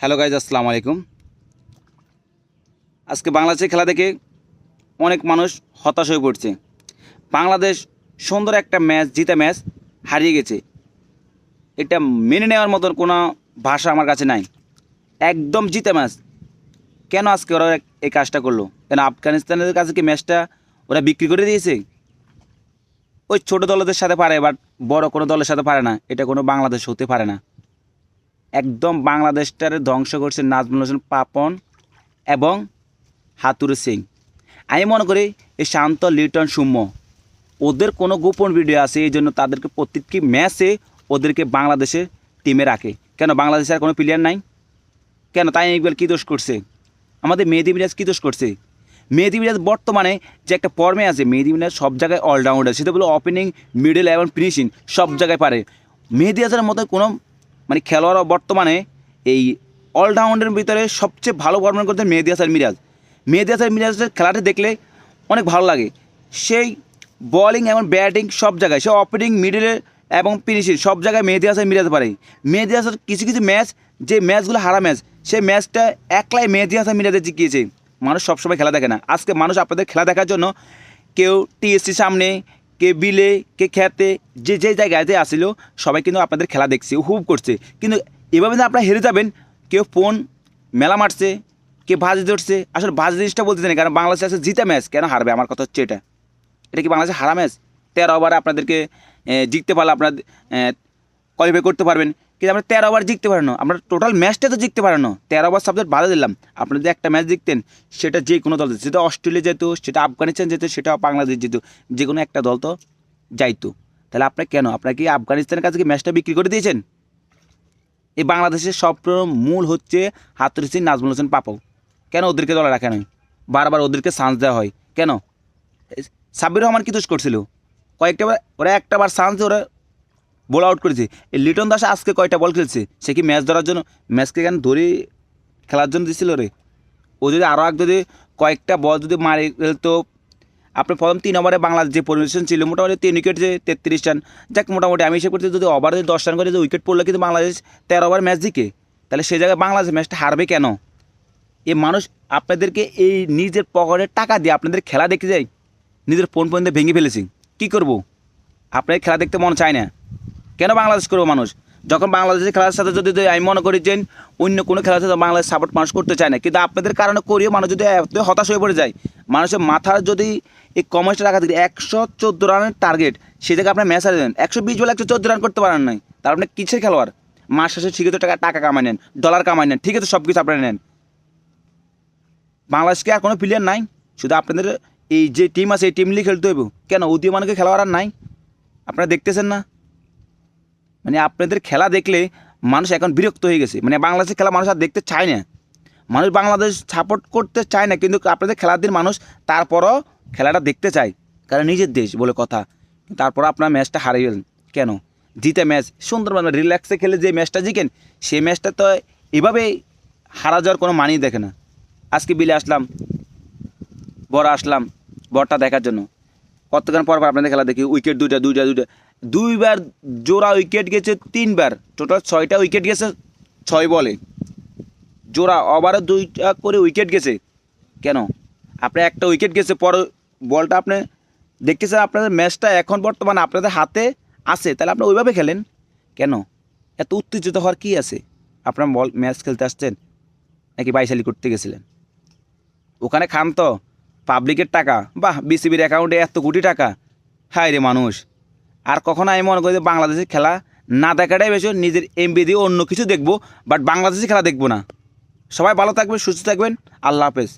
Hello guys, আসসালামু আলাইকুম। আজকে বাংলাদেশের খেলা দেখে অনেক মানুষ হতাশ হয়ে পড়ছে। বাংলাদেশ সুন্দর একটা ম্যাচ, জিতা ম্যাচ হারিয়ে গেছে। এটা মেনে নেওয়ার মতন কোনো ভাষা আমার কাছে নাই। একদম জিতা ম্যাচ, কেন আজকে ওরা এই কাজটা করলো? কেন আফগানিস্তানের কাছে কি ম্যাচটা ওরা বিক্রি করে দিয়েছে? ওই ছোটো দলদের সাথে পারে, বাট বড় কোনো দলের সাথে পারে না। এটা কোনো বাংলাদেশ হতে পারে না। একদম বাংলাদেশটারে ধ্বংস করছে নাজমুল হোসেন পাপন এবং হাতুড়ে সিং। আমি মনে করি এই শান্ত, লিটন, সৌম্য ওদের কোনো গোপন ভিডিও আছে, এই জন্য তাদেরকে প্রত্যেকটি ম্যাচে ওদেরকে বাংলাদেশের টিমে রাখে। কেন বাংলাদেশের আর কোনো প্লেয়ার নাই? কেন তাই ইকবাল কী দোষ করছে? আমাদের মেহেদী মিরাজ কী দোষ করছে? মেহেদী মিরাজ বর্তমানে যে একটা ফর্মে আছে, মেহেদী মিরাজ সব জায়গায় অলরাউন্ডার, সেটা বলে ওপেনিং, মিডল এবং ফিনিশিং সব জায়গায় পারে। মেহেদী হাসানের মতো কোনো খেলোয়াড় বর্তমানে এই অলরাউন্ডের ভিতরে সবচেয়ে ভালো পারফরম্যান্স করতে মেহেদী হাসান মিরাজ। মেহেদী হাসান মিরাজের খেলাটা দেখলে অনেক ভালো লাগে। সেই বলিং এবং ব্যাটিং সব জায়গায়, সে ওপেনিং, মিডলে এবং ফিনিশিং সব জায়গায় মেহেদী হাসান মিরাজ পারে। মেহেদী হাসান কিছু কিছু ম্যাচ, যে ম্যাচগুলো হারা ম্যাচ, সেই ম্যাচটা একলাই মেহেদী হাসান মিরাজে জিতিয়েছে। মানুষ সবসময় খেলা দেখে না। আজকে মানুষ আপনাদের খেলা দেখার জন্য কেউ টিএসসি সামনে, কে বিলে, কে খেতে, যে যে জায়গাতে আসিল সবাই কিন্তু আপনাদের খেলা দেখছে, উপভোগ করছে। কিন্তু এভাবে যে আপনারা হেরে যাবেন, কেউ ফোন মেলা মারছে, কে ভাজি ধরছে। আসলে ভাজি জিনিসটা বলতে চাই, কারণ বাংলাদেশ আছে জিতা ম্যাচ, কেন হারবে? আমার কথা হচ্ছে এটা কি বাংলাদেশে হারা ম্যাচ? 13 ওভারে আপনাদেরকে জিততে পারলে আপনারা কোয়ালিফাই করতে পারবেন, কিন্তু আমরা 13 ওভার জিততে পারেন না। আমরা টোটাল ম্যাচটা তো জিততে পারেন না। 13 ওভার সাবজেক্ট বাধা দিলাম। আপনারা যদি একটা ম্যাচ জিততেন, সেটা যে কোনো দল যেত, সেটা অস্ট্রেলিয়া যেত, সেটা আফগানিস্তান যেত, সেটা বাংলাদেশ যেত, যে কোনো একটা দল তো যাইতো। তাহলে আপনার কেন, আপনার কি আফগানিস্তানের কাছে কি ম্যাচটা বিক্রি করে দিয়েছেন? এই বাংলাদেশের সব মূল হচ্ছে হাতুড়ি সিং, নাজমুল হোসেন পাপন। কেন ওদেরকে দলে রাখা নয়? বারবার ওদেরকে চান্স দেওয়া হয় কেন? সাব্বির রহমান কি দোষ করছিল? ওরা একটা বার চান্স দিয়ে ওরা বল আউট করেছে। এই লিটন দাস আজকে কয়টা বল খেলছে? সে কি ম্যাচ ধরার জন্য, ম্যাচকে কেন ধরে খেলার জন্য দিছিল রে? ও যদি আরও যদি কয়েকটা বল যদি মারি তো আপনার প্রথম 3 ওভারে বাংলাদেশ যে পরিবেশন ছিল, মোটামুটি 3 উইকেট, যে 33 রান, যাক মোটামুটি আমি হিসেবে করতে যদি ওভারে 10 রান করে যে উইকেট পড়লে কিন্তু বাংলাদেশ 13 ওভার ম্যাচ জিকে। তাহলে সেই জায়গায় বাংলাদেশ ম্যাচটা হারবে কেন? এই মানুষ আপনাদেরকে এই নিজের পকেটের টাকা দিয়ে আপনাদের খেলা দেখতে যায়, নিজের ফোন পর্যন্ত ভেঙে ফেলেছি। কী করবো? আপনাদের খেলা দেখতে মন চায় না কেন? বাংলাদেশ করবো মানুষ যখন বাংলাদেশের খেলার সাথে যদি আমি মনে করি যে অন্য কোনো খেলার সাথে বাংলাদেশ সাপোর্ট মানুষ করতে চায় না, কিন্তু আপনাদের কারণে করিও মানুষ যদি এত হতাশ হয়ে পড়ে যায়, মানুষের মাথার যদি এই কমার্সটা রাখা থাকে 114 রানের টার্গেট, সেই জায়গায় আপনার ম্যাচ হারে দেন 120 বলে 114 রান করতে পারেন নাই, তার আপনি কিসের খেলোয়াড়? মাস শেষে ঠিকই তো টাকা কামাই নেন, ডলার কামাই নেন, ঠিক আছে, সব কিছু আপনারা নেন। বাংলাদেশকে আর কোনো প্লেয়ার নাই, শুধু আপনাদের এই যে টিম আছে এই টিম নিয়ে খেলতে হইব। কেন উদীয়মানকে খেলোয়াড় আর নাই? আপনারা দেখতেছেন না? আপনাদের খেলা দেখলে মানুষ এখন বিরক্ত হয়ে গেছে। বাংলাদেশের খেলা মানুষ আর দেখতে চায় না। মানুষ বাংলাদেশ সাপোর্ট করতে চায় না, কিন্তু আপনাদের খেলার দিন মানুষ তারপরও খেলাটা দেখতে চায়, কারণ নিজের দেশ বলে কথা। তারপর আপনার ম্যাচটা হারিয়ে গেলেন কেন? জিতে ম্যাচ সুন্দরভাবে রিল্যাক্সে খেলে যে ম্যাচটা জিতেন, সেই ম্যাচটা তো এভাবেই হারা যাওয়ার কোনো মানেই দেখে না। আজকে বিলে আসলাম, বড়টা দেখার জন্য। কতক্ষণ পর আপনাদের খেলা দেখি, উইকেট দুইবার জোড়া উইকেট গেছে, 3বার, টোটাল 6টা উইকেট গেছে 6 বলে। জোড়া ওভারে 2টা করে উইকেট গেছে। কেন? আপনার একটা উইকেট গেছে, পর বলটা আপনি দেখতেছেন, আপনাদের ম্যাচটা এখন বর্তমানে আপনাদের হাতে আছে, তাহলে আপনি ওইভাবে খেলেন কেন? এত উত্তেজিত হওয়ার কী আছে? আপনার ম্যাচ খেলতে আসছেন নাকি বাইশালি করতে গেছিলেন? ওখানে খান তো পাবলিকের টাকা, বাহ, বিসিবির অ্যাকাউন্টে এত কোটি টাকা। হায় রে মানুষ! আর কখনো আমি মনে করি যে বাংলাদেশের খেলা না দেখাটাই বেশি, নিজের এমবি দিয়ে অন্য কিছু দেখবো, বাট বাংলাদেশের খেলা দেখবো না। সবাই ভালো থাকবেন, সুস্থ থাকবেন, আল্লাহ হাফেজ।